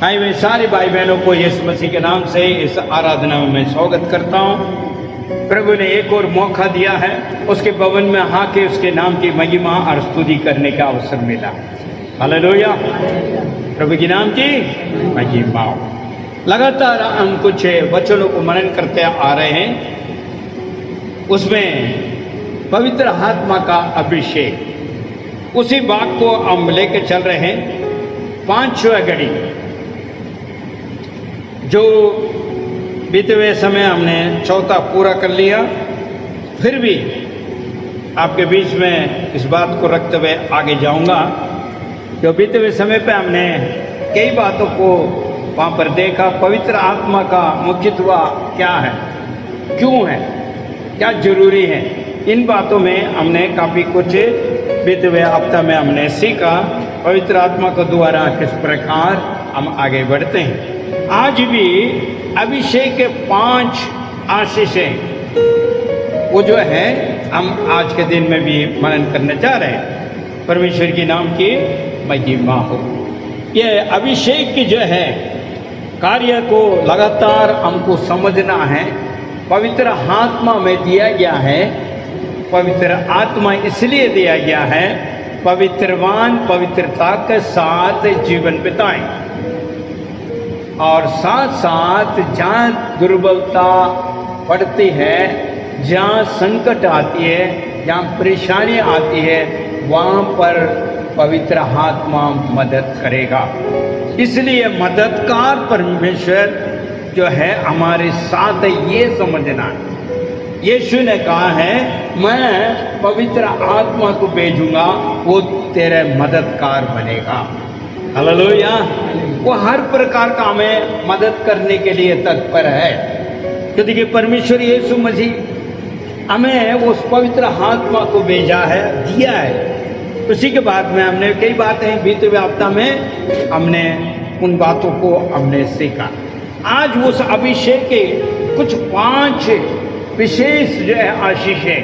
आई मैं सारे भाई बहनों को यीशु मसीह के नाम से इस आराधना में मैं स्वागत करता हूँ। प्रभु ने एक और मौका दिया है, उसके भवन में आके उसके नाम की महिमा और स्तुति करने का अवसर मिला। हालेलुया, प्रभु के नाम की महिमा। लगातार हम कुछ वचनों को मनन करते आ रहे हैं, उसमें पवित्र आत्मा का अभिषेक, उसी बात को हम लेकर चल रहे हैं। पांचवा घड़ी जो बीते हुए समय हमने चौथा पूरा कर लिया, फिर भी आपके बीच में इस बात को रखते हुए आगे जाऊंगा। जो बीते हुए समय पे हमने कई बातों को वहाँ पर देखा। पवित्र आत्मा का मुख्यत्व क्या है, क्यों है, क्या जरूरी है, इन बातों में हमने काफ़ी कुछ बीते हुए हफ्ता में हमने सीखा। पवित्र आत्मा के द्वारा किस प्रकार हम आगे बढ़ते हैं। आज भी अभिषेक के 5 आशीषें वो जो है हम आज के दिन में भी मनन करने जा रहे हैं। परमेश्वर के नाम की महिमा हो। ये अभिषेक की जो है कार्य को लगातार हमको समझना है। पवित्र आत्मा में दिया गया है। पवित्र आत्मा इसलिए दिया गया है पवित्रवान पवित्रता के साथ जीवन बिताएं, और साथ साथ जहाँ दुर्बलता पड़ती है, जहाँ संकट आती है, जहाँ परेशानी आती है, वहाँ पर पवित्र आत्मा मदद करेगा। इसलिए मददगार परमेश्वर जो है हमारे साथ है, ये समझना है। यीशु ने कहा है मैं पवित्र आत्मा को भेजूंगा, वो तेरे मददगार बनेगा। हालेलुया। वो हर प्रकार का हमें मदद करने के लिए तत्पर है। तो देखिए परमेश्वर यीशु मसीह हमें उस पवित्र आत्मा को भेजा है, दिया है। उसी के बाद में हमने कई बातें बीते हुए हफ्ता में हमने उन बातों को हमने सीखा। आज उस अभिषेक के कुछ 5 विशेष जो है आशीष है,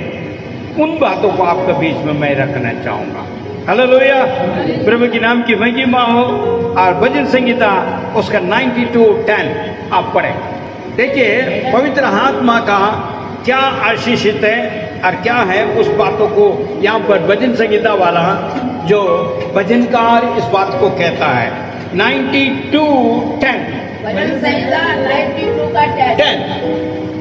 उन बातों को आपके बीच में मैं रखना चाहूँगा। हालेलुया, प्रभु के नाम की महिमा हो। और भजन संगीता उसका 92:10 आप पढ़ें। देखिए पवित्र आत्मा का क्या आशीषित है और क्या है, उस बातों को यहाँ पर भजन संगीता वाला जो भजनकार इस बात को कहता है। 92:10 भजन संहिता 92:10।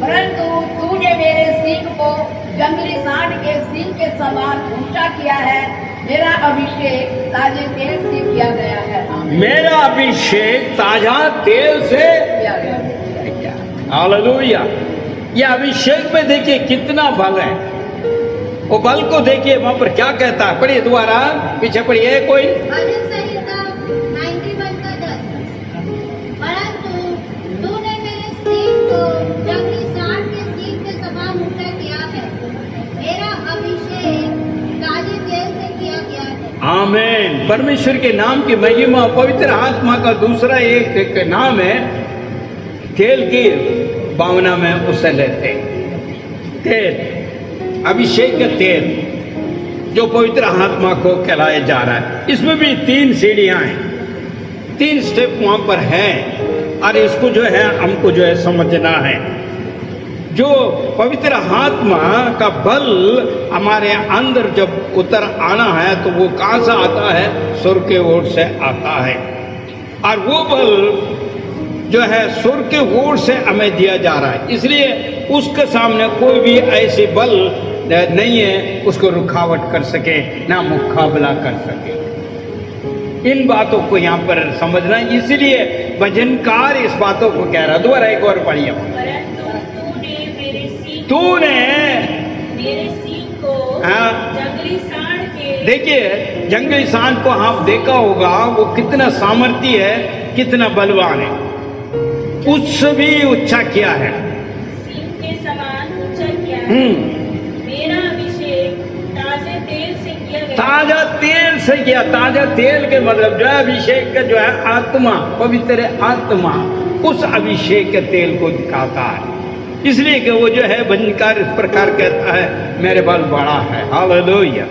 परंतु तूने मेरे सींग को जंगली सांड के सींग के समान ऊंचा किया है। मेरा अभिषेक ताजे तेल से किया गया है। मेरा अभिषेक ताजा तेल से किया गया है। हालेलुया। ये अभिषेक में देखिए कितना बल है। वो बल को देखिए वहां पर क्या कहता है, पढ़िए दोबारा, पीछे पढ़िए कोई। भजन संहिता 91:10। परंतु तूने मेरे सींग को जंगली सांड के सींग के समान ऊंचा किया है। मेरा अभिषेक ताजे तेल से किया गया है। आमीन। परमेश्वर के नाम की महिमा। पवित्र आत्मा का दूसरा एक नाम है तेल की भावना में उसे लेते हैं। तेल, अभिषेक का तेल जो पवित्र आत्मा को कहलाया जा रहा है। इसमें भी 3 सीढ़ियां हैं, 3 स्टेप वहां पर हैं, और इसको जो है हमको जो है समझना है। जो पवित्र आत्मा का बल हमारे अंदर जब उतर आना है तो वो कहाँ से आता है? स्वर्ग के ओर से आता है। और वो बल जो है स्वर्ग के ओर से हमें दिया जा रहा है। इसलिए उसके सामने कोई भी ऐसी बल नहीं है उसको रुकावट कर सके, ना मुकाबला कर सके। इन बातों को यहाँ पर समझना, इसलिए भजनकार इस बातों को कह रहा। दोबारा एक और पढ़िए। तूने मेरे सींग को जंगली सांड के, देखिए जंगली सांड को आप देखा होगा, वो कितना सामर्थ्य है, कितना बलवान है। उससे भी ऊंचा किया है, सींग के समान ऊंचा किया है। मेरा अभिषेक ताजे तेल से किया गया। ताजा तेल से किया। ताजा तेल के मतलब जो है अभिषेक का जो है आत्मा, पवित्र आत्मा, उस अभिषेक के तेल को दिखाता है। इसलिए कि वो जो है भजनकार इस प्रकार कहता है मेरे बल बड़ा है। हालेलुया।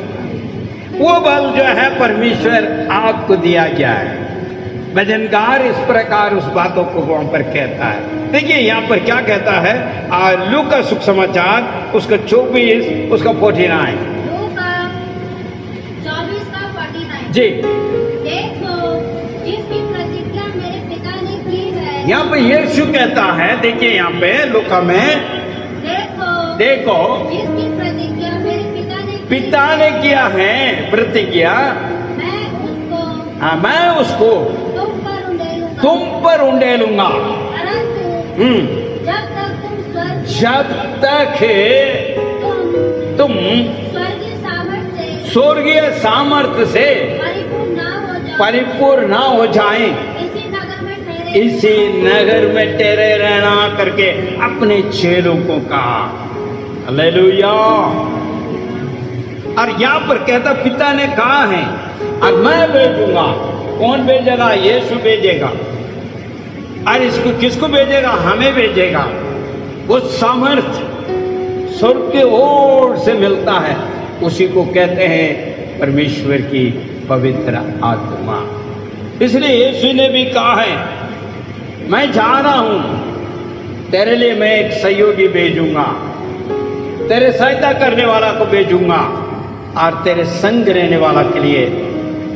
वो बल जो है परमेश्वर आपको दिया गया है। भजनकार इस प्रकार उस बातों को वहां पर कहता है। देखिए यहाँ पर क्या कहता है, लूका सुख समाचार उसका 24 उसका 49 जी। देखो जिसकी प्रतिज्ञा मेरे पिता ने की है। यहाँ पे यीशु कहता है, देखिए यहाँ पे लूका में, देखो जिसकी प्रतिज्ञा मेरे पिता ने किया है प्रतिज्ञा, मैं उसको तुम पर उंडेलूंगा। जब तक तुम स्वर्गीय सामर्थ्य से परिपूर्ण ना हो जाए, इसी नगर में ठहरे रहना करके अपने चेलों को कहा। हालेलुया। और यहाँ पर कहता पिता ने कहा है और मैं भेजूंगा। कौन भेजेगा? यीशु भेजेगा। और इसको किसको भेजेगा? हमें भेजेगा। वो सामर्थ्य स्वर्ग की ओर से मिलता है, उसी को कहते हैं परमेश्वर की पवित्र आत्मा। इसलिए यीशु ने भी कहा है, मैं जा रहा हूं, तेरे लिए मैं एक सहयोगी भेजूंगा, तेरे सहायता करने वाला को भेजूंगा और तेरे संग रहने वाला के लिए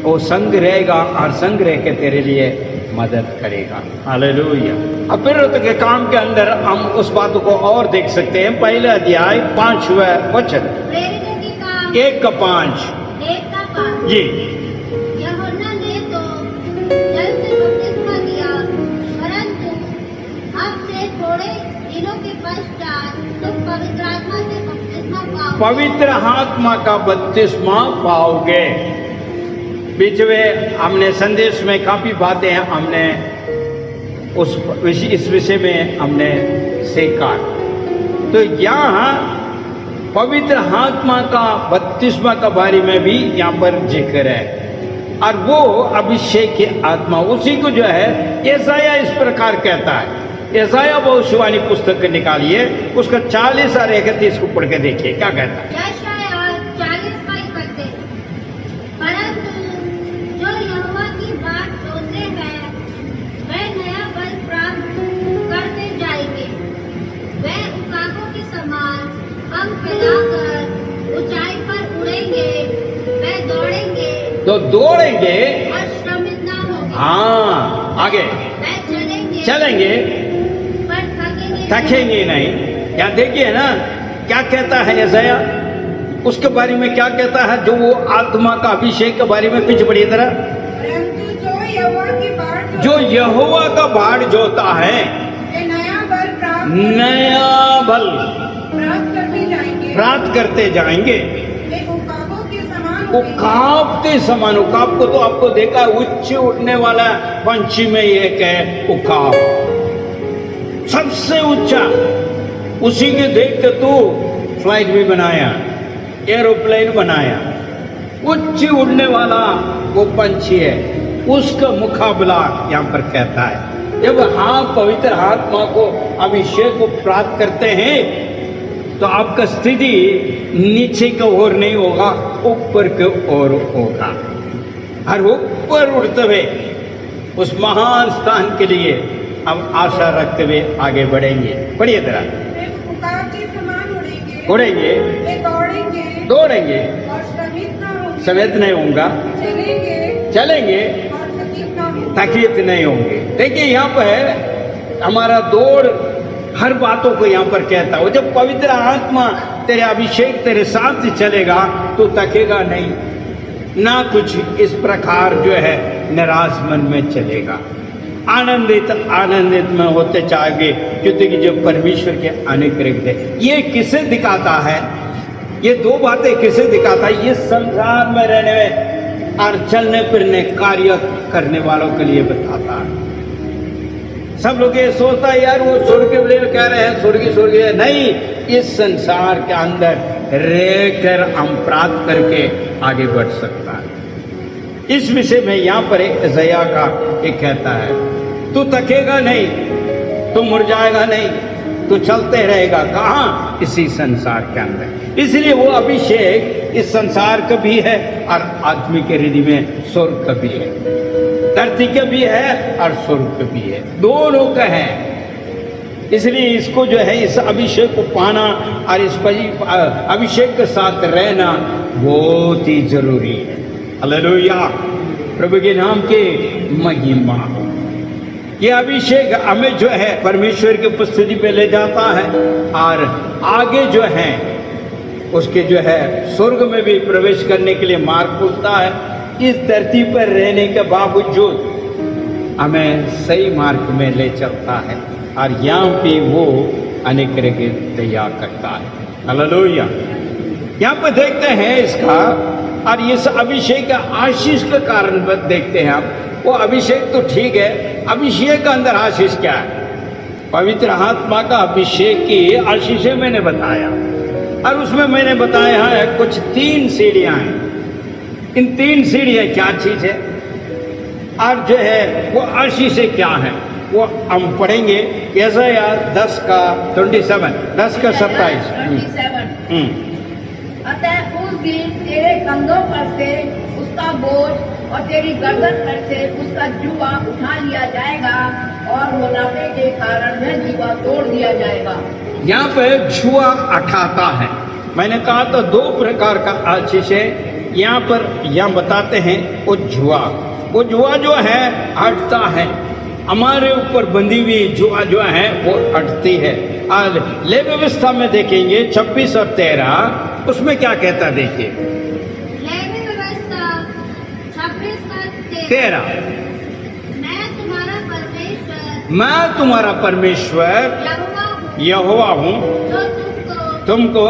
वो संग रहेगा और संग रह के तेरे लिए मदद करेगा। हालेलुया। अब फिर के काम के अंदर हम उस बात को और देख सकते हैं। पहले अध्याय 5वां वचन 1:5 जी। यूहन्ना ने तो जल से बपतिस्मा दिया, परंतु अब से थोड़े दिनों के पश्चात तुम पवित्र आत्मा से बपतिस्मा पाओगे। पवित्र आत्मा का बपतिस्मा पाओगे। बीच में हमने संदेश में काफी बातें हमने इस विषय में हमने सीखा। तो यहाँ पवित्र आत्मा का बपतिस्मा के बारे में भी यहाँ पर जिक्र है, और वो अभिषेक की आत्मा उसी को जो है यशायाह इस प्रकार कहता है। यशायाह भविष्यवाणी पुस्तक निकालिए, उसका 40 और 31 को पढ़ के देखिए क्या कहता है। यशायाह 40:31, परंतु जो यहोवा की बात जोते हैं वे नया बल प्राप्त करते जाएंगे, वे उकाबों के समान पंख फैलाकर ऊंचाई पर उड़ेंगे, वे दौड़ेंगे तो दौड़ेंगे और श्रमित ना होंगे। हाँ, आगे वे चलेंगे पर थकेंगे नहीं। यहाँ देखिए ना क्या कहता है यशायाह, उसके बारे में क्या कहता है, जो वो आत्मा का अभिषेक के बारे में पीछे पड़ी तरह, जो यहोवा का बाढ़ जोता है नया बल प्राप्त करते जाएंगे। उकाब के समान, उकाब को तो आपको देखा उच्च उठने वाला पंछी में एक है उकाब, सबसे ऊंचा, उसी के देख के तू फ्लाइट भी बनाया, एरोप्लेन बनाया, उच्च उड़ने वाला वो पंछी है, उसका मुकाबला यहाँ पर कहता है। जब आप पवित्र आत्मा को अभिषेक को प्राप्त करते हैं तो आपका स्थिति नीचे की ओर नहीं होगा, ऊपर की ओर होगा, और ऊपर उड़ते हुए उस महान स्थान के लिए हम आशा रखते हुए आगे बढ़ेंगे। बढ़िए तरह उड़ेंगे, दौड़ेंगे, समेत नहीं होगा, चलेंगे, तकलीफ नहीं होंगे। देखिए यहाँ पर हमारा दौड़ हर बातों को यहाँ पर कहता है। जब पवित्र आत्मा तेरे अभिषेक तेरे साथ चलेगा तो थकेगा नहीं, ना कुछ इस प्रकार जो है निराश मन में चलेगा। आनंदित में होते चाहेंगे, क्योंकि जो परमेश्वर के अनुग्रह है। ये किसे दिखाता है? ये दो बातें किसे दिखाता है? ये संसार में रहने में और चलने फिरने कार्य करने वालों के लिए बताता है। सब लोग ये सोचता है यार वो स्वर्गीय कह रहे हैं, स्वर्गीय नहीं, इस संसार के अंदर रहकर हम प्राप्त करके आगे बढ़ सकता है। इस विषय में यहाँ पर यशायाह का एक कहता है, तू थकेगा नहीं, तू मुरझाएगा नहीं, तू चलते रहेगा। कहाँ? इसी संसार के अंदर। इसलिए वो अभिषेक इस संसार का भी है और आदमी के हृदय में स्वर्ग का भी है। धरती का भी है और स्वर्ग का भी है, दोनों का है। इसलिए इसको जो है, इस अभिषेक को पाना और इस अभिषेक के साथ रहना बहुत ही जरूरी है। हालेलुया, प्रभु के नाम के महिमा। ये अभिषेक हमें जो है परमेश्वर की उपस्थिति पे ले जाता है और आगे जो है उसके जो है स्वर्ग में भी प्रवेश करने के लिए मार्ग खुलता है। इस धरती पर रहने के बावजूद हमें सही मार्ग में ले चलता है और यहाँ पे वो अनेक तरह के तैयार करता है। हालेलुया, यहाँ पर देखते हैं इसका, और इस अभिषेक का आशीष के कारण देखते हैं आप। वो अभिषेक तो ठीक है, अभिषेक के अंदर आशीष क्या है? पवित्र आत्मा का अभिषेक की आशीष मैंने बताया, और उसमें मैंने बताया है कुछ 3 सीढ़ियां हैं। इन 3 सीढ़ियां क्या चीज है और जो है वो आशीष क्या है, वो हम पढ़ेंगे। यशायाह 10 का 27, 10 का 27। अतः उस दिन तेरे कंधों पर से उसका बोझ और तेरी गर्दन पर से उसका जुआ उठा लिया जाएगा और मोटापे के कारण वह जुआ तोड़ दिया जाएगा। यहाँ पे जुआ उठाता है। मैंने कहा तो 2 प्रकार का आशीष है। यहाँ पर यहाँ बताते हैं वो जुआ जो है हटता है, हमारे ऊपर बंधी हुई जुआ जो है वो हटती है। और ले व्यवस्था में देखेंगे 26 और 13, उसमें क्या कहता देखिए। ले व्यवस्था 26 का 13, मैं तुम्हारा परमेश्वर यहोवा हूँ जो तुमको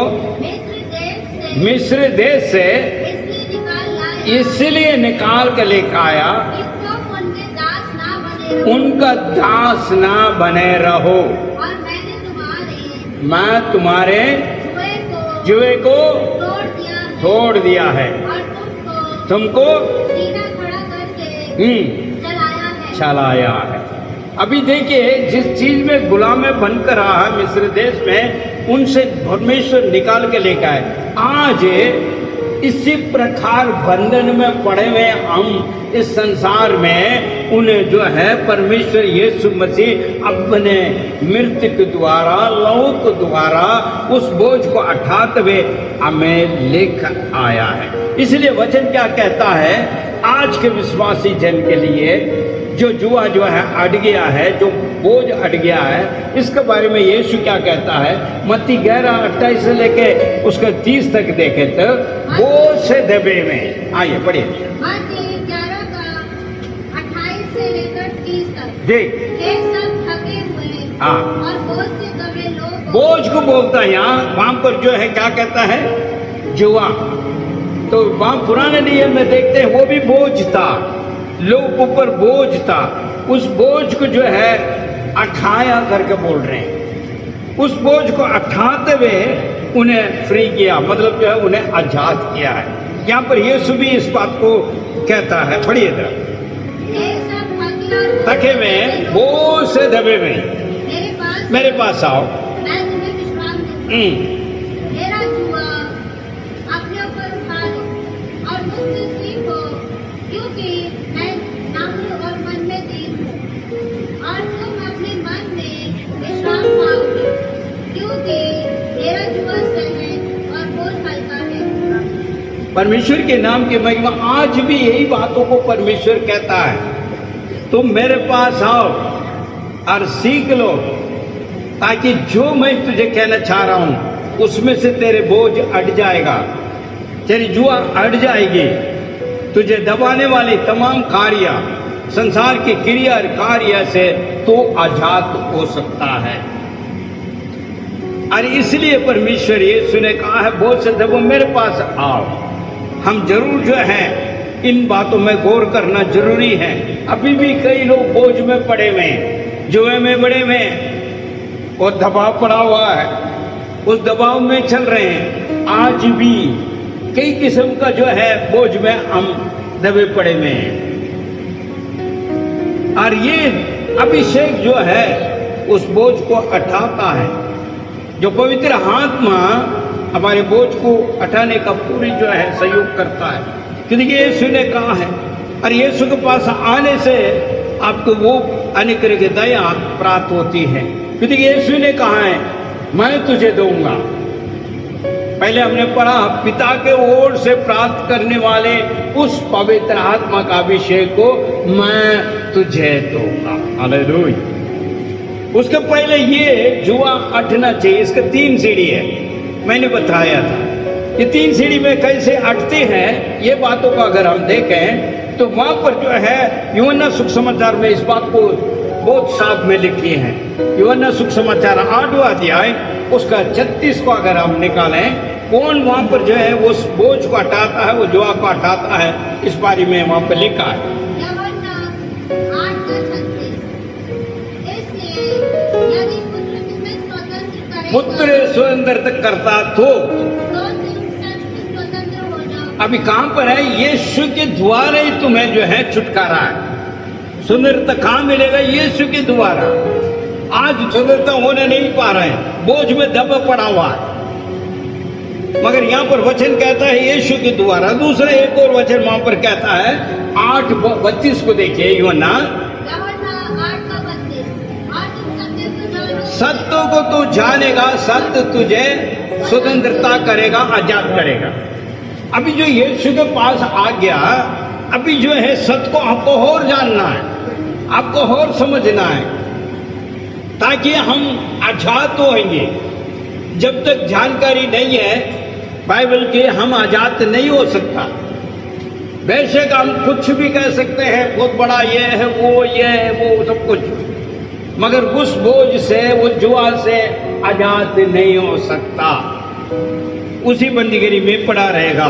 मिस्र देश से इसलिए निकाल के लेकर आया, उनका दास ना बने रहो। और मैं तुम्हारे जुए को तोड़ दिया है, और तुमको सीना खड़ा करके चलाया है। अभी देखिए, जिस चीज में गुलाम बनकर रहा है मिस्र देश में, उनसे परमेश्वर निकाल के लेकर आए। आज इसी प्रकार बंधन में पड़े हुए हम इस संसार में, उन्हें जो है परमेश्वर यीशु मसीह अपने मृत्यु के द्वारा, लहू के द्वारा उस बोझ को उठाते हुए हमें लेकर आया है। इसलिए वचन क्या कहता है, आज के विश्वासी जन के लिए जो जुआ जो है अट गया है, जो बोझ अट गया है, इसके बारे में यीशु क्या कहता है। मत्ती 11:28 से लेके उसके 30 तक देखे तो बोझ से दबे में, आइए पढ़िए। 11 का 28 से लेकर 30 तक जी, ये सब थके हुए हाँ, और बोझ से दबे लोग बोझ को बोलता है यहाँ। वहां पर जो है क्या कहता है, जुआ। तो वहां पुराने नियम में देखते हैं वो भी बोझ था, लोग ऊपर बोझ था। उस बोझ को जो है उठाया करके बोल रहे हैं। उस बोझ को उठाते हुए उन्हें फ्री किया, मतलब जो है उन्हें आजाद किया है। यहाँ पर यीशु भी इस बात को कहता है, पढ़िए जरा। थके में बोझ से दबे में मेरे पास आओ, मैं तुम्हें विश्राम दूंगा। मेरा जुआ अपने ऊपर उठा लो और मुझसे सीखो, क्योंकि मैं नम्र और मन में दीन हूँ, और तुम अपने मन में विश्राम पाओगे, क्योंकि मेरा जुआ सहज और बोझ हल्का है। परमेश्वर के नाम की महिमा। आज भी यही बातों को परमेश्वर कहता है, तुम मेरे पास आओ और सीख लो, ताकि जो मैं तुझे कहना चाह रहा हूं उसमें से तेरे बोझ हट जाएगा, तेरी जुआ हट जाएगी। तुझे दबाने वाले तमाम कार्य, संसार की क्रिया और कार्य से तो आजाद हो सकता है। और इसलिए परमेश्वर यीशु ने कहा है, बोझ से दबो, मेरे पास आओ। हम जरूर जो है इन बातों में गौर करना जरूरी है। अभी भी कई लोग बोझ में पड़े हुए हैं, जुए में पड़े हुए हैं, और दबाव पड़ा हुआ है, उस दबाव में चल रहे हैं। आज भी कई किस्म का जो है बोझ में हम दबे पड़े हुए हैं। और ये अभिषेक जो है उस बोझ को उठाता है। जो पवित्र आत्मा हमारे बोझ को उठाने का पूरी जो है सहयोग करता है, क्योंकि यीशु ने कहा है, और यीशु के पास आने से आपको वो अनुग्रह की दया प्राप्त होती है, क्योंकि यीशु ने कहा है मैं तुझे दूंगा। पहले हमने पढ़ा पिता के ओर से प्राप्त करने वाले उस पवित्र आत्मा का अभिषेक को मैं तुझे दूंगा। हालेलुया। उसके पहले ये जुआ अटना चाहिए। इसके 3 सीढ़ी है, मैंने बताया था। ये 3 सीढ़ी में कैसे अटती है ये बातों को अगर हम देखें तो वहां पर जो है यूहन्ना सुसमाचार में इस बात को बहुत साफ में लिखी है। यूहन्ना सुसमाचार 8वां अध्याय उसका 36 को अगर हम निकालें, कौन वहां पर जो है वो बोझ को हटाता है, वो जुआ को हटाता है, इस बारे में वहां पर लिखा है। पुत्र स्वतंत्र करता तो अभी कहां पर है? यीशु के द्वारा ही तुम्हें जो है छुटकारा है। स्वतंत्रता कहां मिलेगा? यीशु के द्वारा। आज स्वतंत्रता होने नहीं पा रहे हैं, बोझ में दबा पड़ा हुआ है। मगर यहां पर वचन कहता है यीशु के द्वारा। दूसरा एक और वचन वहां पर कहता है 8:32 को देखिए यूहन्ना। सत्य को तू जानेगा, सत्य तुझे स्वतंत्रता करेगा, आजाद करेगा। अभी जो यीशु के पास आ गया, अभी जो है सत्य को आपको और जानना है, आपको और समझना है, ताकि हम आजाद होंगे। जब तक जानकारी नहीं है बाइबल की, हम आजाद नहीं हो सकता। बेशक हम कुछ भी कह सकते हैं, बहुत बड़ा ये है, वो ये है, वो सब कुछ, मगर उस बोझ से, उस जुआ से आजाद नहीं हो सकता। उसी बंदीगिरी में पड़ा रहेगा।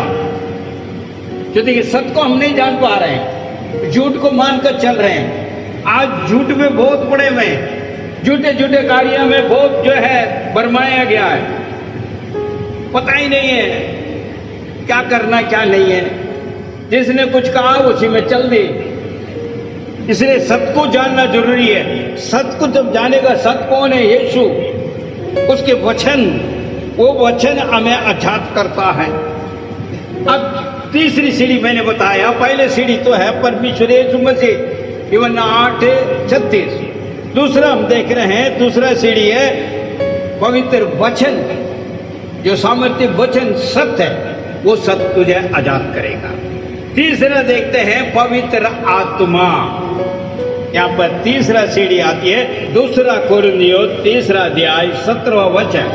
जो देखिए सत्य को हम नहीं जान पा रहे हैं, झूठ को मानकर चल रहे हैं। आज झूठ में बहुत पड़े हुए हैं, झूठे झूठे कार्यों में बहुत जो है बरमाया गया है। पता ही नहीं है क्या करना क्या नहीं है। जिसने कुछ कहा उसी में चल दी। इसलिए सत्य को जानना जरूरी है। सत्य को जब जानेगा, सत्य कौन है? यीशु। उसके वचन, वो वचन हमें आजाद करता है। अब तीसरी सीढ़ी मैंने बताया। पहले सीढ़ी तो है परमेश्वर यीशु मसीह, यूहन्ना 8:36। दूसरा हम देख रहे हैं, दूसरा सीढ़ी है पवित्र वचन, जो सामर्थ्य वचन सत्य है, वो सत्य तुझे आजाद करेगा। तीसरा देखते हैं पवित्र आत्मा। यहाँ पर तीसरा सीढ़ी आती है, 2 कोरिन्थियों 3 अध्याय 17वां वचन।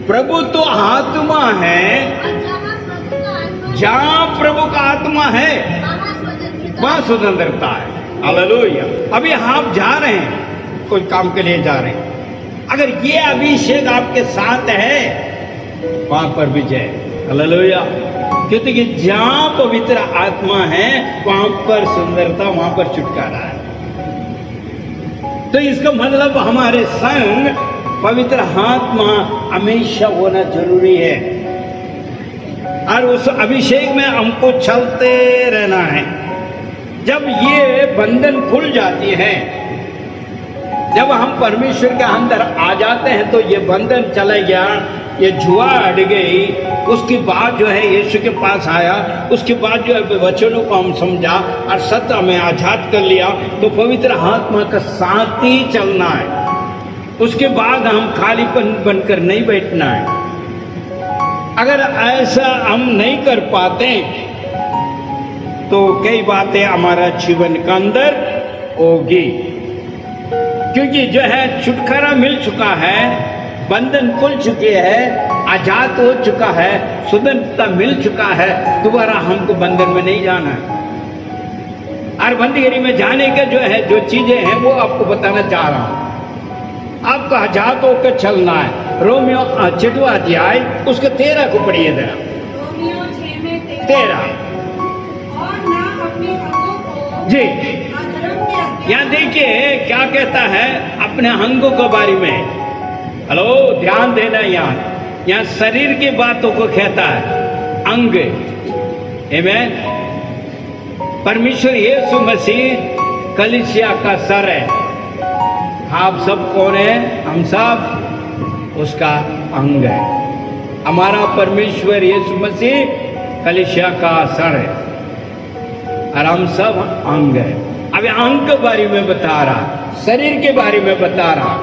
प्रभु तो आत्मा है, जहाँ प्रभु का आत्मा है वहाँ स्वतंत्रता है। हालेलुया। अभी आप जा रहे हैं, कोई काम के लिए जा रहे हैं, अगर ये अभिषेक आपके साथ है वहां पर विजय। हालेलुया। क्योंकि जहां पवित्र आत्मा है वहां पर सुंदरता, वहां पर छुटकारा है। तो इसका मतलब हमारे संग पवित्र आत्मा हमेशा होना जरूरी है, और उस अभिषेक में हमको चलते रहना है। जब ये बंधन खुल जाती है, जब हम परमेश्वर के अंदर आ जाते हैं, तो ये बंधन चला गया, ये जुआ हट गई। उसके बाद जो है यीशु के पास आया, उसके बाद जो है वचनों को हम समझा और सत्य हमें आजाद कर लिया, तो पवित्र आत्मा का साथ ही चलना है। उसके बाद हम खालीपन बनकर नहीं बैठना है। अगर ऐसा हम नहीं कर पाते तो कई बातें हमारा जीवन के अंदर होगी, क्योंकि जो है छुटकारा मिल चुका है, बंधन खुल चुके हैं, आजाद हो चुका है, स्वतंत्रता मिल चुका है। दोबारा हमको बंधन में नहीं जाना है। और बंदीगिरी में जाने के जो है जो चीजें हैं वो आपको बताना चाह रहा हूं। आपको आजाद होकर चलना है। रोमियो 6वां अध्याय उसके 13 को पढ़िए जरा। रोमियो 6 में 13 और ना अपने अंगों को जी। अधर्म के अज्ञान यहाँ देखिए क्या कहता है अपने अंगों के बारे में। हेलो, ध्यान देना। यहाँ शरीर की बातों को कहता है अंग। आमीन। परमेश्वर यीशु मसीह कलीसिया का सर है। आप सब कौन है? हम सब उसका अंग है। हमारा परमेश्वर यीशु मसीह कलीसिया का सर है और हम सब अंग है। अब अंग के बारे में बता रहा, शरीर के बारे में बता रहा,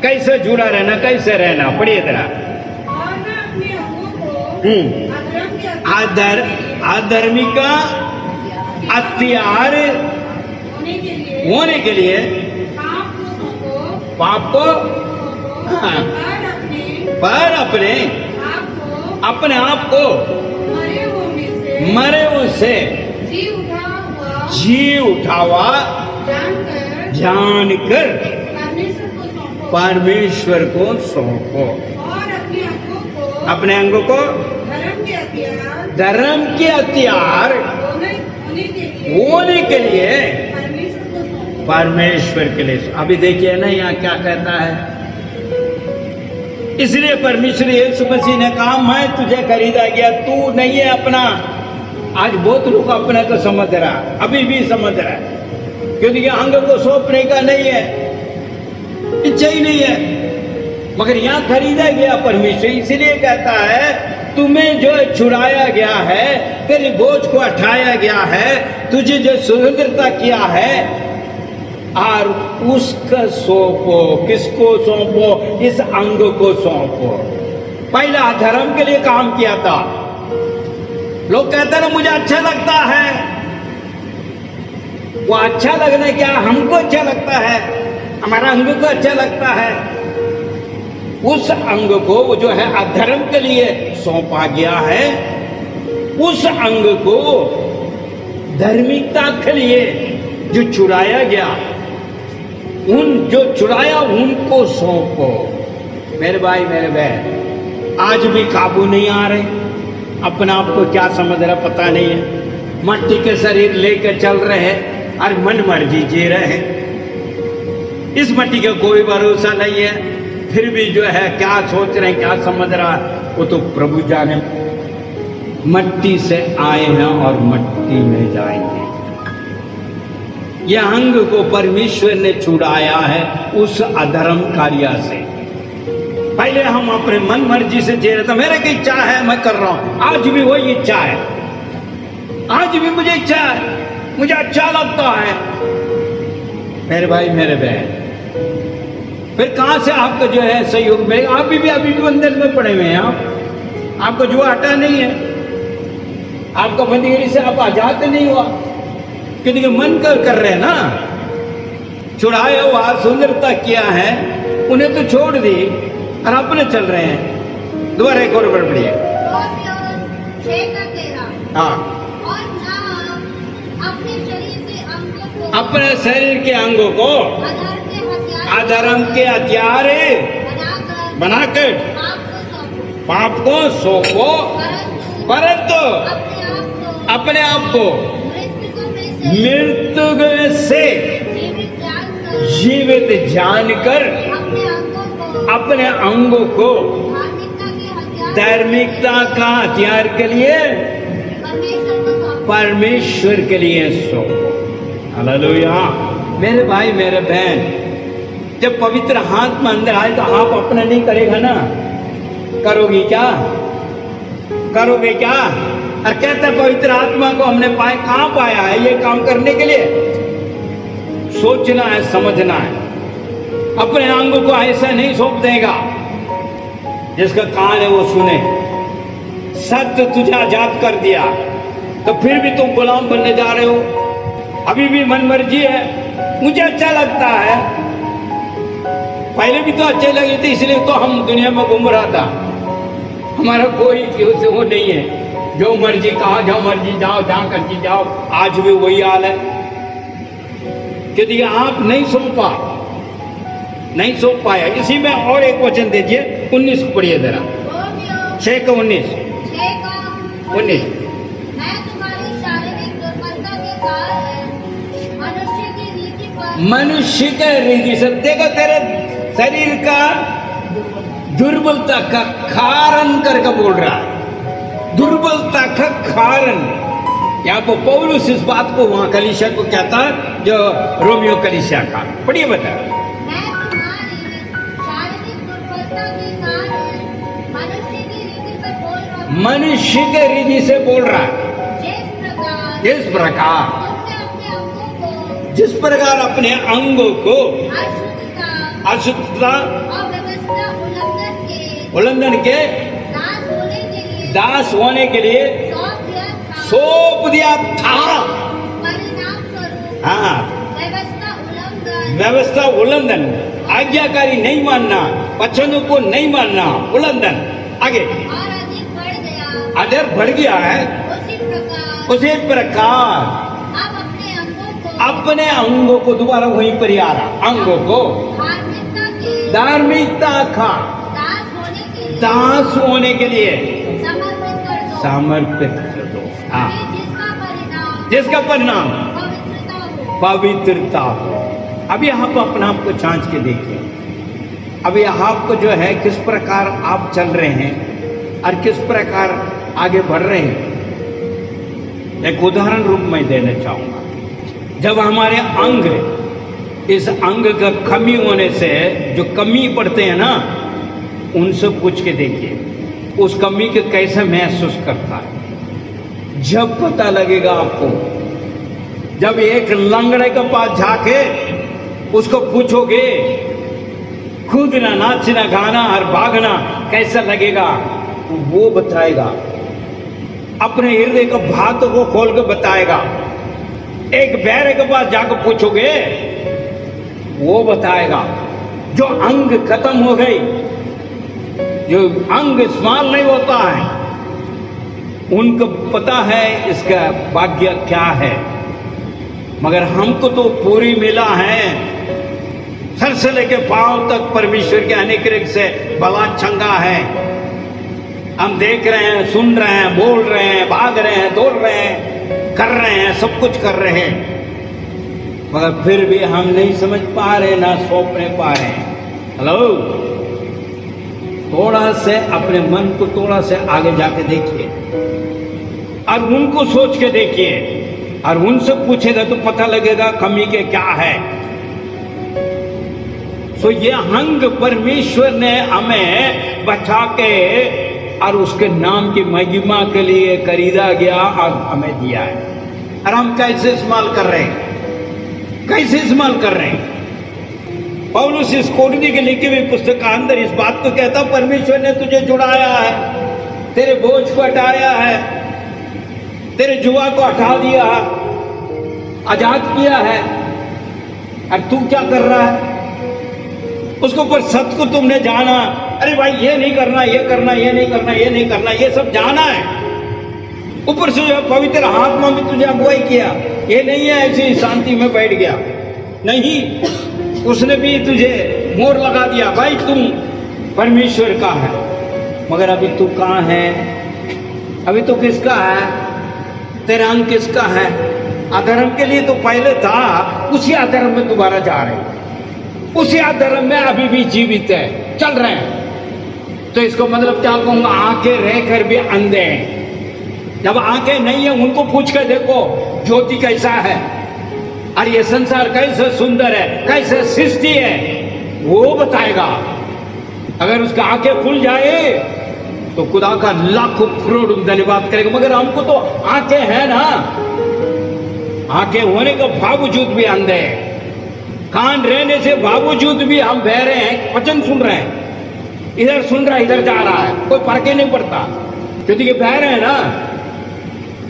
कैसे जुड़ा रहना, कैसे रहना। पढ़िए जरा। अधर्मी का हथियार होने के लिए पाप को पर अपने आप को मरे से जी उठावा जानकर परमेश्वर को सौंपो। अपने अंगों को धर्म के हथियार होने के लिए परमेश्वर के लिए। अभी देखिए ना यहाँ क्या कहता है। इसलिए परमेश्वर यीशु मसीह ने कहा मैं तुझे खरीदा गया, तू नहीं है अपना। आज बहुत लोग अपने को समझ रहा, अभी भी समझ रहा है, क्योंकि अंग को सौंपने का नहीं है, इच्छा ही नहीं है। मगर यहाँ खरीदा गया परमेश्वर, इसलिए कहता है तुम्हें जो छुड़ाया गया है, तेरे बोझ को उठाया गया है, तुझे जो स्वतंत्रता किया है, और उसका सौंपो। किसको सौंपो? इस अंग को सौंपो। पहला धर्म के लिए काम किया था। लोग कहते हैं मुझे अच्छा लगता है, वो अच्छा लगना क्या, हमको अच्छा लगता है, हमारा अंग को अच्छा लगता है। उस अंग को वो जो है अधर्म के लिए सौंपा गया है, उस अंग को धार्मिकता के लिए जो छुड़ाया गया, उन जो छुड़ाया उनको सौंपो। मेरे भाई मेरे बहन, आज भी काबू नहीं आ रहे, अपना आप को क्या समझ रहा पता नहीं है। मट्टी के शरीर लेकर चल रहे हैं और मन मर्जी जी रहे हैं। इस मट्टी का कोई भरोसा नहीं है, फिर भी जो है क्या सोच रहे हैं, क्या समझ रहा है, वो तो प्रभु जाने। मट्टी से आए हैं और मट्टी में जाएंगे। यह अंग को परमेश्वर ने छुड़ाया है उस अधर्म कार्य से। पहले हम अपने मन मर्जी से जी रहे थे, मेरे की इच्छा है मैं कर रहा हूं, आज भी वही इच्छा है, आज भी मुझे इच्छा है, मुझे अच्छा लगता है। मेरे भाई मेरे बहन, फिर कहां से आपको जो है सहयोग मिलेगा? आप भी अभी भी बंधन में पड़े हुए हैं, आपको जो हटा नहीं है, आपका बंदीगिरी से आप आजाद नहीं हुआ, क्योंकि मन कर रहे हैं ना, छुड़ाया हुआ सुंदरता किया है, उन्हें तो छोड़ दी और अपने चल रहे हैं। दोबारा एक और बढ़ बढ़िए। हाँ, अपने शरीर के अंगों को अधर्म के हथियार बनाकर पाप को सौंपो, परंतु अपने आप को मृत्यु से जीवित जानकर अपने अंगों को धार्मिकता का हथियार के लिए परमेश्वर के लिए सौंपो। हालेलुया। मेरे भाई मेरे बहन, जब पवित्र हाथ में अंदर आए तो आप अपना नहीं करेगा ना, करोगी क्या? करोगे क्या? और कहते पवित्र आत्मा को हमने पाए, कहां पाया है ये काम करने के लिए? सोचना है, समझना है। अपने अंग को ऐसा नहीं सौंप देगा, जिसका कान है वो सुने। सत्य तुझे आजाद कर दिया, तो फिर भी तुम गुलाम बनने जा रहे हो। अभी भी मन मर्जी है, मुझे अच्छा लगता है, पहले भी तो अच्छे लगे थे, इसलिए तो हम दुनिया में घूम रहा था। हमारा कोई वो नहीं है, जो मर्जी कहा जाओ, मर्जी जाओ, जहां करके जाओ। आज भी वही हाल है, क्योंकि आप नहीं सौंप पाया। इसी में और एक वचन दीजिए, 19 को पढ़िए जरा। 6 का 19। मैं तुम्हारी शारीरिक दुर्बलता के कारण मनुष्य के रीति से देखो, तेरे शरीर का दुर्बलता का कारण करके बोल रहा है। दुर्बलता का कारण, यहाँ पर पौलुस इस बात को वहां कलीसिया को कहता है, जो रोमियो कलीसिया का। पढ़िए बता। मैं तुम्हारी शारीरिक दुर्बलता के कारण मनुष्य की रीति मनुष्य के हृदय से बोल रहा है। जिस प्रकार जिस प्रकार अपने अंगों को अशुद्धता उल्लंघन के दास होने के लिए सौंप दिया था। हाँ, व्यवस्था उल्लंघन, आज्ञाकारी नहीं मानना, वचनों को नहीं मानना, उल्लंघन। आगे अधिक बढ़ गया है। उसी प्रकार अपने अंगों को दोबारा वहीं पर ही आ रहा, अंगों को धार्मिकता का दास होने के लिए समर्पित कर दो। हाँ, जिसका परिणाम पवित्रता हो। अभी आप अपने आप को जांच के देखिए। अभी आपको जो है किस प्रकार आप चल रहे हैं और किस प्रकार आगे बढ़ रहे हैं। एक उदाहरण रूप में देना चाहूंगा। जब हमारे अंग, इस अंग का कमी होने से जो कमी पड़ते हैं ना, उनसे पूछ के देखिए उस कमी के कैसे महसूस करता है। जब पता लगेगा आपको, जब एक लंगड़े के पास जाके उसको पूछोगे कूदना, नाचना, गाना और भागना कैसा लगेगा, वो बताएगा। अपने हृदय के बातों को खोल के बताएगा। एक बैरे के पास जाकर पूछोगे, वो बताएगा। जो अंग खत्म हो गई, जो अंग इस्तेमाल नहीं होता है, उनको पता है इसका भाग्य क्या है। मगर हमको तो पूरी मिला है, सर से लेके पांव तक परमेश्वर के अनुग्रह से भला चंगा है। हम देख रहे हैं, सुन रहे हैं, बोल रहे हैं, भाग रहे हैं, दौड़ रहे हैं, कर रहे हैं, सब कुछ कर रहे हैं, मगर फिर भी हम नहीं समझ पा रहे, ना सौंप नहीं पा रहे हैं। हेलो, थोड़ा से अपने मन को थोड़ा से आगे जाके देखिए और उनको सोच के देखिए और उनसे पूछेगा तो पता लगेगा कमी के क्या है। तो ये अंग परमेश्वर ने हमें बचा के और उसके नाम की महिमा के लिए खरीदा गया और हमें दिया है। और हम कैसे इस्तेमाल कर रहे हैं, कैसे इस्तेमाल कर रहे हैं। पौलुस इस कोरिन्थी के लिखी हुई पुस्तक का अंदर इस बात को कहता, परमेश्वर ने तुझे जुड़ाया है, तेरे बोझ को हटाया है, तेरे जुआ को हटा दिया, आजाद किया है। और तू क्या कर रहा है? उसके ऊपर सत्य को तुमने जाना। अरे भाई, ये नहीं करना, ये करना, ये नहीं करना, ये नहीं करना, ये सब जाना है। ऊपर से जो पवित्र आत्मा में तुझे अगुवाई किया, ये नहीं है ऐसी शांति में बैठ गया, नहीं, उसने भी तुझे मोहर लगा दिया, भाई तुम परमेश्वर का है। मगर अभी तू कहाँ है? अभी तो किसका है? तेरा अंग किसका है? अधर्म के लिए तो पहले था, उसी अधर्म में दोबारा जा रहे हैं, उसी अधर्म में अभी भी जीवित है, चल रहे हैं। तो इसको मतलब क्या कहूंगा, आंखें रहकर भी अंधे हैं। जब आंखें नहीं है, उनको पूछ कर देखो ज्योति कैसा है और ये संसार कैसे सुंदर है, कैसे सृष्टि है, वो बताएगा। अगर उसका आंखें खुल जाए तो खुदा का लाखों करोड़ धन्यवाद करेगा। मगर हमको तो आंखें हैं ना, आंखें होने के बावजूद भी अंधे हैं, कान रहने से बावजूद भी हम बहरे हैं, वचन सुन रहे हैं, इधर सुन रहा है, इधर जा रहा है, कोई फर्क ही नहीं पड़ता, क्योंकि ये बहरे हैं ना।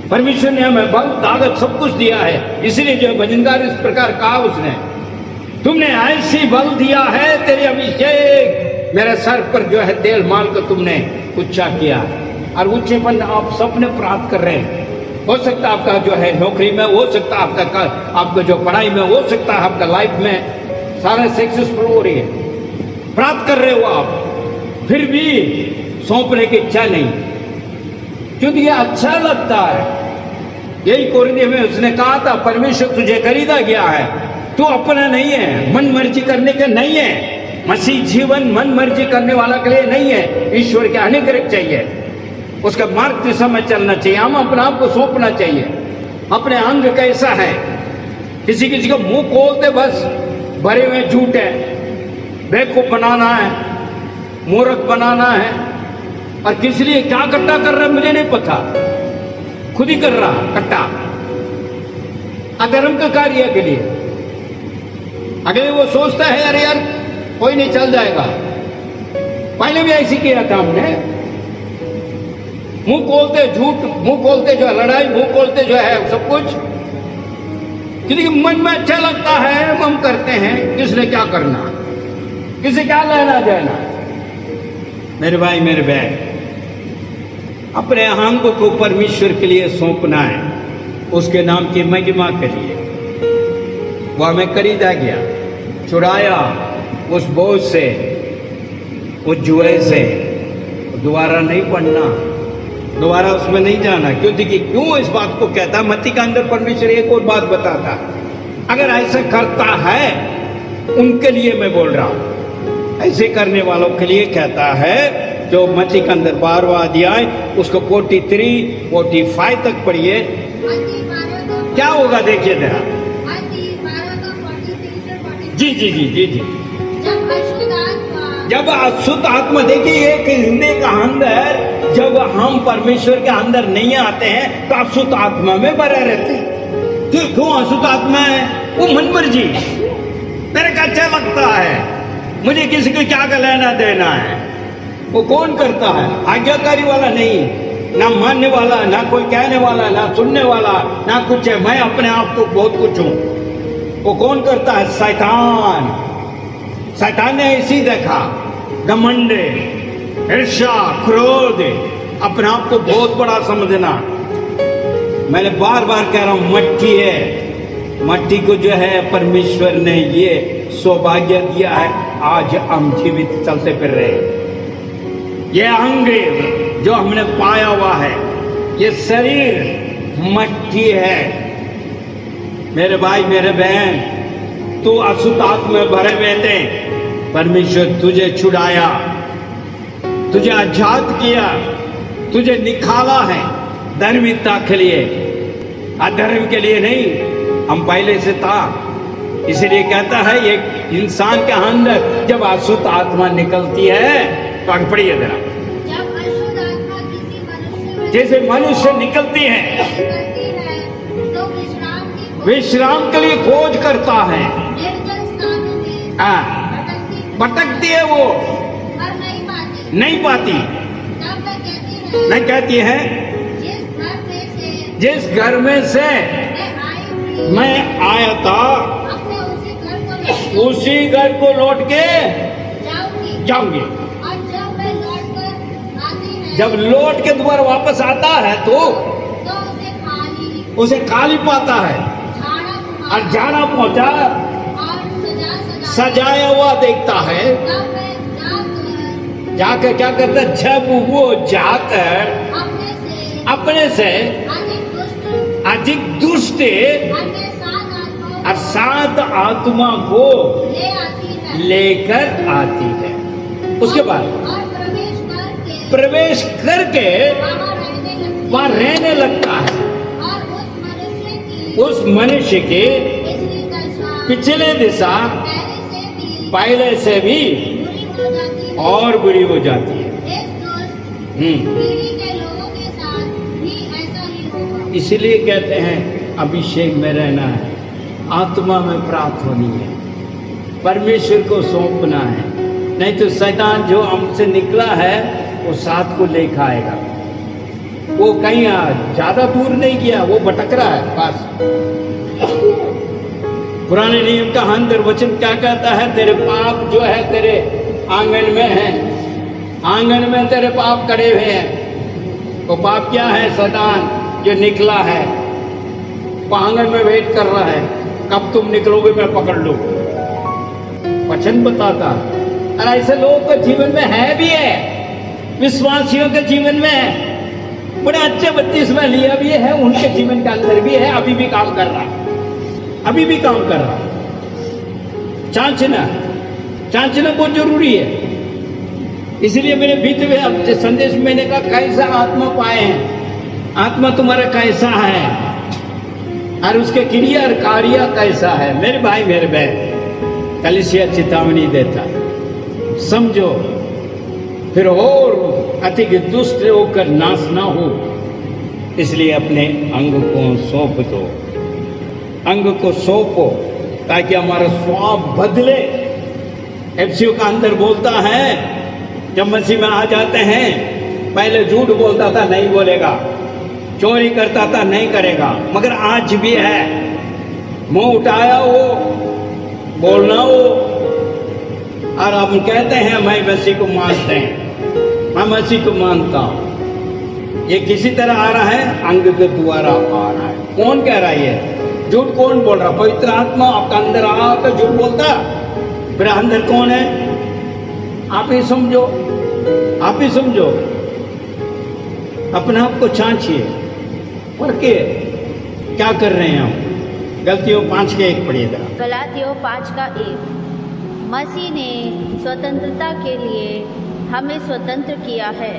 परमेश्वर ने हमें बल, ताकत सब कुछ दिया है। इसलिए जो भजनकार इस प्रकार कहा उसने, तुमने ऐसी बल दिया है, तेरे अभिषेक मेरे सर पर जो है तेल माल कर तुमने उच्चा किया। और उच्चेपन आप सबने प्राप्त कर रहे हैं। हो सकता है आपका जो है नौकरी में, हो सकता है आपका जो पढ़ाई में, हो सकता है आपका लाइफ में सारा सक्सेसफुल हो रही है, प्राप्त कर रहे हो आप, फिर भी सौंपने की इच्छा नहीं, क्योंकि ये अच्छा लगता है। यही कोरिन्थी में उसने कहा था, परमेश्वर तुझे खरीदा गया है, तू अपना नहीं है, मन मर्जी करने के नहीं है। मसीह जीवन मन मर्जी करने वाला के लिए नहीं है, ईश्वर के अनुग्रह चाहिए, उसका मार्ग दिशा में चलना चाहिए। हम अपने आप को सौंपना चाहिए। अपने अंग कैसा है, किसी किसी को मुंह खोलते बस भरे हुए झूठ है, बेवकूफ बनाना है, मूर्ख बनाना है, और किस लिए क्या इकट्ठा कर रहा है मुझे नहीं पता, खुद ही कर रहा इकट्ठा अधर्म के कार्य के लिए। अगर वो सोचता है अरे यार कोई नहीं चल जाएगा, पहले भी ऐसी किया था हमने, मुंह खोलते झूठ, मुंह खोलते जो है लड़ाई, मुंह खोलते जो है सब कुछ, किसी मन में अच्छा लगता है हम करते हैं, किसने क्या करना, किसे क्या लेना देना। मेरे भाई मेरे बहन, अपने अहंग को परमेश्वर के लिए सौंपना है, उसके नाम की महिमा के लिए। वो हमें खरीदा गया, छुड़ाया उस बोझ से, उस जुए से। दोबारा नहीं पढ़ना, दोबारा उसमें नहीं जाना। क्यों इस बात को कहता? मत्ती के अंदर परमेश्वर एक और बात बताता, अगर ऐसा करता है उनके लिए मैं बोल रहा हूं, ऐसे करने वालों के लिए कहता है, जो मत्ती के अंदर 12वां अध्याय उसको 43, 45 तक पढ़िए, क्या होगा देखिए जरा। जी जी जी जी जी। जब अशुद्ध आत्मा, देखिए एक हृदय का अंदर, जब हम परमेश्वर के अंदर नहीं आते हैं तो अशुद्ध आत्मा में बने रहते हैं। क्यों अशुद्ध आत्मा है? वो मन मर्जी, मेरे को अच्छा लगता है, मुझे किसी को क्या का लेना देना है। वो कौन करता है? आज्ञाकारी वाला नहीं, ना मानने वाला, ना कोई कहने वाला, ना सुनने वाला, ना कुछ है। मैं अपने आप को बहुत कुछ हूं। वो कौन करता है? शैतान। शैतान ने ऐसी देखा, घमंड, ईर्ष्या, क्रोध, अपने आप को बहुत बड़ा समझना। मैंने बार बार कह रहा हूं, मट्टी है, मट्टी को जो है परमेश्वर ने ये सौभाग्य दिया है, आज हम जीवित चलते फिर रहे हैं। ये अंग जो हमने पाया हुआ है, ये शरीर मट्टी है। मेरे भाई मेरे बहन, तू अशुद्ध आत्मा में भरे हुए थे, परमेश्वर तुझे छुड़ाया, तुझे आजाद किया, तुझे निकाला है धार्मिकता के लिए, अधर्म के लिए नहीं। हम पहले से था, इसलिए कहता है एक इंसान के अंदर जब अशुद्ध आत्मा निकलती है तो आगे पढ़िए जरा। जब अशुद्ध आत्मा किसी मनुष्य में जैसे मनुष्य निकलती है तो विश्राम के लिए खोज करता है, निर्जन स्थानों में भटकती है, वो नहीं पाती। तब वह कहती है, नहीं कहती है, जिस घर में से मैं आया था उसी घर को लौट के जाऊंगी। और जब वह लौट कर आती है, जब लौट के दोबारा वापस आता है तो उसे खाली पाता है और जाना पहुंचा और सजाया हुआ देखता है। तब वह जाकर क्या करता है? जब वो जाकर अपने से अधिक दुष्ट और सात आत्मा को लेकर आती है। उसके बाद प्रवेश करके वहां रहने लगता है। उस मनुष्य के पिछले दिशा पहले से भी और बुरी हो जाती है। इसलिए कहते हैं अभिषेक में रहना है, आत्मा में प्राप्त होनी है, परमेश्वर को सौंपना है। नहीं तो शैतान जो हमसे निकला है वो साथ को ले खाएगा। वो कहीं ज्यादा दूर नहीं गया, वो भटक रहा है बस। पुराने नियम का अंदर वचन क्या कहता है? तेरे पाप जो है तेरे आंगन में है, आंगन में तेरे पाप खड़े हुए हैं। तो पाप क्या है? शैतान जो निकला है वो आंगन में वेट कर रहा है, कब तुम निकलोगे मैं पकड़ लूं। वचन बताता। और ऐसे लोगों के जीवन में है भी है, विश्वासियों के जीवन में है, बड़े अच्छे 32 में लिया भी है, उनके जीवन के अंदर भी है, अभी भी काम कर रहा, अभी भी काम कर रहा। जांचना बहुत जरूरी है। इसलिए मेरे बीते हुए संदेश में मैंने कहा कैसा आत्मा पाए हैं, आत्मा तुम्हारा कैसा है और उसके क्रिया और कार्य कैसा है। मेरे भाई मेरे बहन, कलीसिया चेतावनी देता है, समझो फिर और अधिक दुष्ट होकर नाश ना हो, इसलिए अपने अंग को सौंप दो, अंग को सौंपो ताकि हमारा स्वभाव बदले। एफसीओ का अंदर बोलता है, जब मसीह में आ जाते हैं, पहले झूठ बोलता था, नहीं बोलेगा, चोरी करता था, नहीं करेगा, मगर आज भी है, मुंह उठाया वो, बोलना वो, और हम कहते हैं मैं मसीह को मानते हैं, मैं मसीह को मानता हूं। ये किसी तरह आ रहा है, अंग के द्वारा आ रहा है। कौन कह रहा है ये झूठ? कौन बोल रहा? पवित्र आत्मा आपका अंदर आकर झूठ बोलता। फिर अंदर कौन है? आप ही समझो, आप ही समझो, अपने आप को छांचिए, परखिए क्या कर रहे हैं हम। गलतियों 5:1 पढ़िए जरा। गलातियों 5:1। मसीह ने स्वतंत्रता के लिए हमें स्वतंत्र किया है,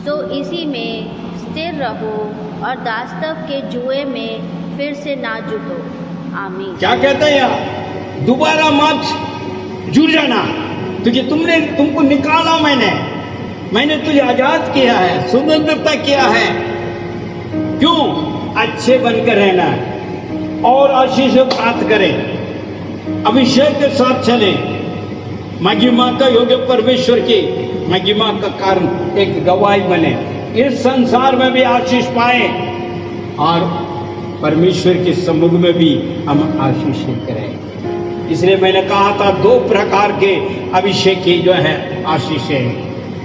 सो इसी में स्थिर रहो और दास्तव के जुए में फिर से ना जुटो। आमीन। क्या कहते हैं यार? दोबारा मत जुड़ जाना, क्योंकि तुमको निकाला मैंने तुझे आजाद किया है, स्वतंत्रता किया है। क्यों? अच्छे बनकर रहना और आशीष प्राप्त करें, अभिषेक के साथ चले, महिमा का योग्य परमेश्वर की महिमा का कारण एक गवाही बने, इस संसार में भी आशीष पाए और परमेश्वर के सम्मुख में भी हम आशीषित करें। इसलिए मैंने कहा था 2 प्रकार के अभिषेक की जो है आशीष है,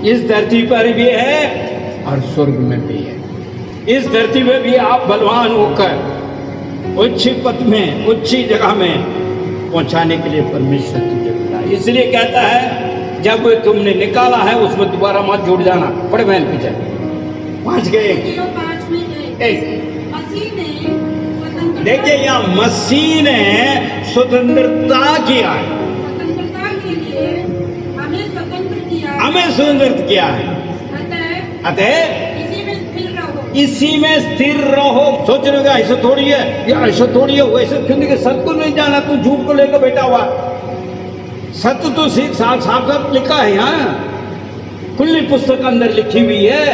इस धरती पर भी है और स्वर्ग में भी है। इस धरती में भी आप बलवान होकर उच्च पद में, उच्च जगह में पहुंचाने के लिए परमेश्वर तुझे बुलाया। इसलिए कहता है जब तुमने निकाला है उसमें दोबारा मत जुड़ जाना। बड़े बहन पीछे 5:1। देखिए यहाँ मसीह ने स्वतंत्रता किया है, स्वतंत्रता के लिए हमें स्वतंत्र किया है, हमें स्वतंत्र किया है। अतः इसी में स्थिर रहो। सोचने का ऐसा थोड़ी है, ये ऐसा थोड़ी है, वैसे क्यों? कि सत्य को नहीं जाना, तू झूठ को लेकर बैठा हुआ। सत्य तो साफ साफ लिखा है, यहाँ खुली पुस्तक अंदर लिखी हुई है,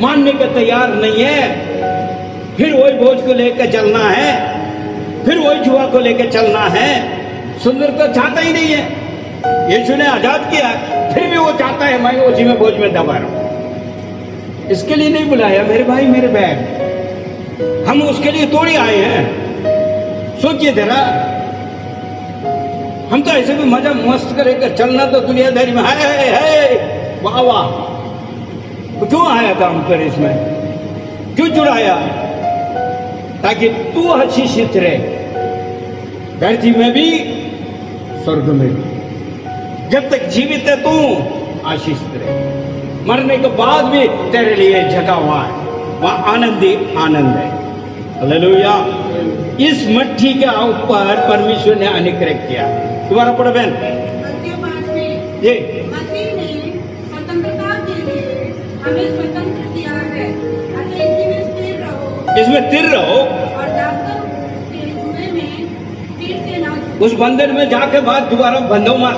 मानने का तैयार नहीं है। फिर वही बोझ को लेकर चलना है, फिर वही जुआ को लेकर चलना है। सुंदरता चाहता ही नहीं है। यीशु ने आजाद किया, फिर भी वो चाहता है मैं उसी में बोझ में दबा रहा हूं। इसके लिए नहीं बुलाया मेरे भाई मेरे बहन, हम उसके लिए थोड़ी आए हैं। सोचिए जरा, हम तो ऐसे भी मजा मस्त करेकर चलना तो दुनियादारी में है। वाह वाह, तो क्यों आया था हम पर इसमें? क्यों जुड़ाया? ताकि तू आशीषित रहे, धरती में भी स्वर्ग में भी। जब तक जीवित है तू आशीषित रहे, मरने के बाद भी तेरे लिए जगह हुआ है, वहां आनंद ही आनंद है। हालेलुया। इस मट्टी के ऊपर परमेश्वर ने अनुग्रह किया। दोबारा पढ़ो बहन। जी, मसीह ने स्वतंत्रता के लिए हमें स्वतंत्र किया है, अतः इसमें स्थिर रहो, इसमें स्थिर रहो और दास्तव के जुए में फिर से ना जुटो। उस बंधन में जाके बाद दोबारा बंधो मत,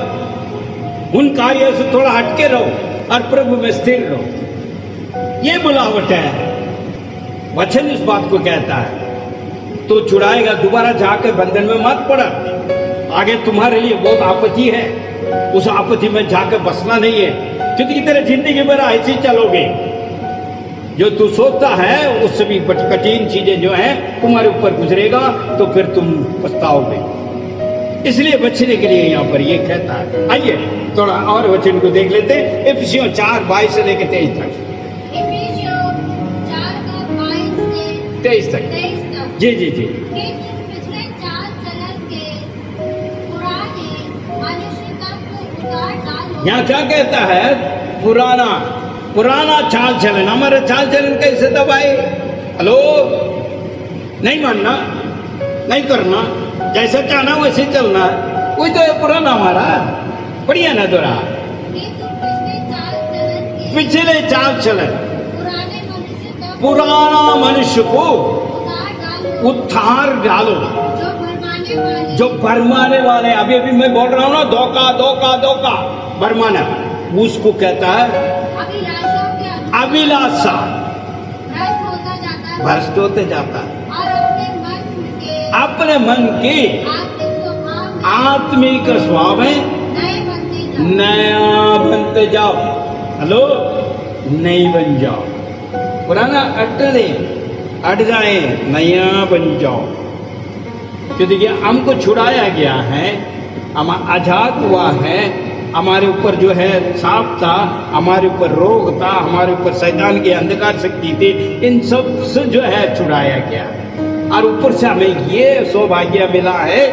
उन कार्यों से थोड़ा हटके रहो और प्रभु में स्थिर रहो। ये बुलावट है, वचन इस बात को कहता है। तो छुड़ाएगा, दोबारा जाकर बंधन में मत पड़ा। आगे तुम्हारे लिए बहुत आपत्ति है, उस आपत्ति में जाकर बसना नहीं है, क्योंकि तेरे जिंदगी भर ऐसी चलोगे। जो तू सोचता है उससे भी कठिन चीजें जो है तुम्हारे ऊपर गुजरेगा, तो फिर तुम पछताओगे। इसलिए बचने के लिए यहाँ पर ये कहता है। आइए थोड़ा और वचन को देख लेते हैं। एफिसियों 4:22 से लेकर 23 तक। एफिसियों 4:22 से 23 तक। जी जी जी। पिछले चाल चलन के पुराने मनुष्य को उतार डालो। यहाँ क्या कहता है? पुराना चाल चलन। हमारा चाल चलन कैसे दबाए? हेलो, नहीं मानना, नहीं करना, जैसा चाहना वैसे चलना, वही तो है पुराना हमारा। बढ़िया ना दोरा पिछले चाल चलन पुराना मनुष्य को उतार डालो, जो भरमाने वाले। अभी अभी मैं बोल रहा हूँ ना, धोखा धोखा धोखा भरमाना, उसको कहता है अभिलाषा भ्रष्ट होता जाता है भ्रष्ट होते जाता है और अपने मन के आत्मिक स्वभाव है नया बनते जाओ। हेलो, नई बन जाओ, पुराना अट जाए, नया बन जाओ। क्योंकि हमको छुड़ाया गया है, हम आजाद हुआ है, हमारे ऊपर जो है सांप था, हमारे ऊपर रोग था, हमारे ऊपर शैतान की अंधकार शक्ति थी, इन सब से जो है छुड़ाया गया। और ऊपर से हमें ये सौभाग्य मिला है,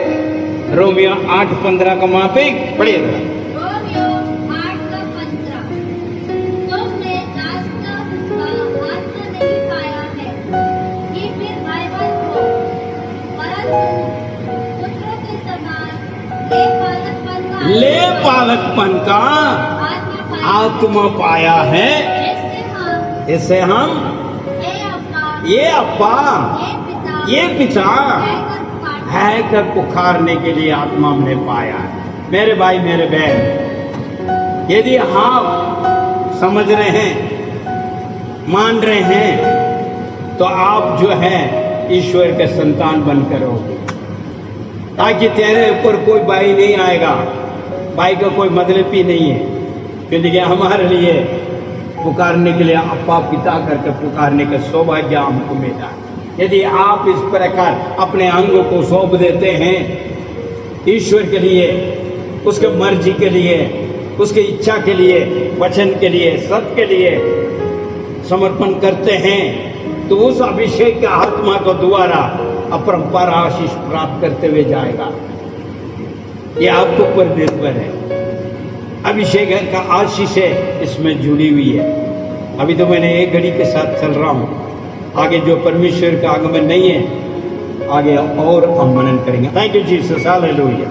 रोमियो 8:15 का माफिक पढ़िएगा। रोमियो 8:15 तुमने दासत्व का अर्थ नहीं पाया है कि फिर बाइबल को, परंतु पुत्रों के समान ले पालकपन का आत्मा पाया है। इससे हम ये अप्पा ये पिता है कर पुकारने के लिए आत्मा हमने पाया है। मेरे भाई मेरे बहन, यदि आप समझ रहे हैं, मान रहे हैं, तो आप जो है ईश्वर के संतान बनकर रहोगे, ताकि तेरे ऊपर कोई भाई नहीं आएगा। भाई का कोई मतलब ही नहीं है, क्योंकि हमारे लिए पुकारने के लिए अप्पा पिता करके पुकारने का सौभाग्य हमको मिला। यदि आप इस प्रकार अपने अंगों को सौंप देते हैं ईश्वर के लिए, उसके मर्जी के लिए, उसकी इच्छा के लिए, वचन के लिए, सबके लिए समर्पण करते हैं, तो उस अभिषेक का आत्मा को द्वारा अपरंपार आशीष प्राप्त करते हुए जाएगा। ये आपको ऊपर निर्भर है। अभिषेक का आशीष है, इसमें जुड़ी हुई है। अभी तो मैंने एक घड़ी के साथ चल रहा हूं, आगे जो परमेश्वर का आगमन नहीं है, आगे और हम मनन करेंगे। Thank you Jesus, hallelujah.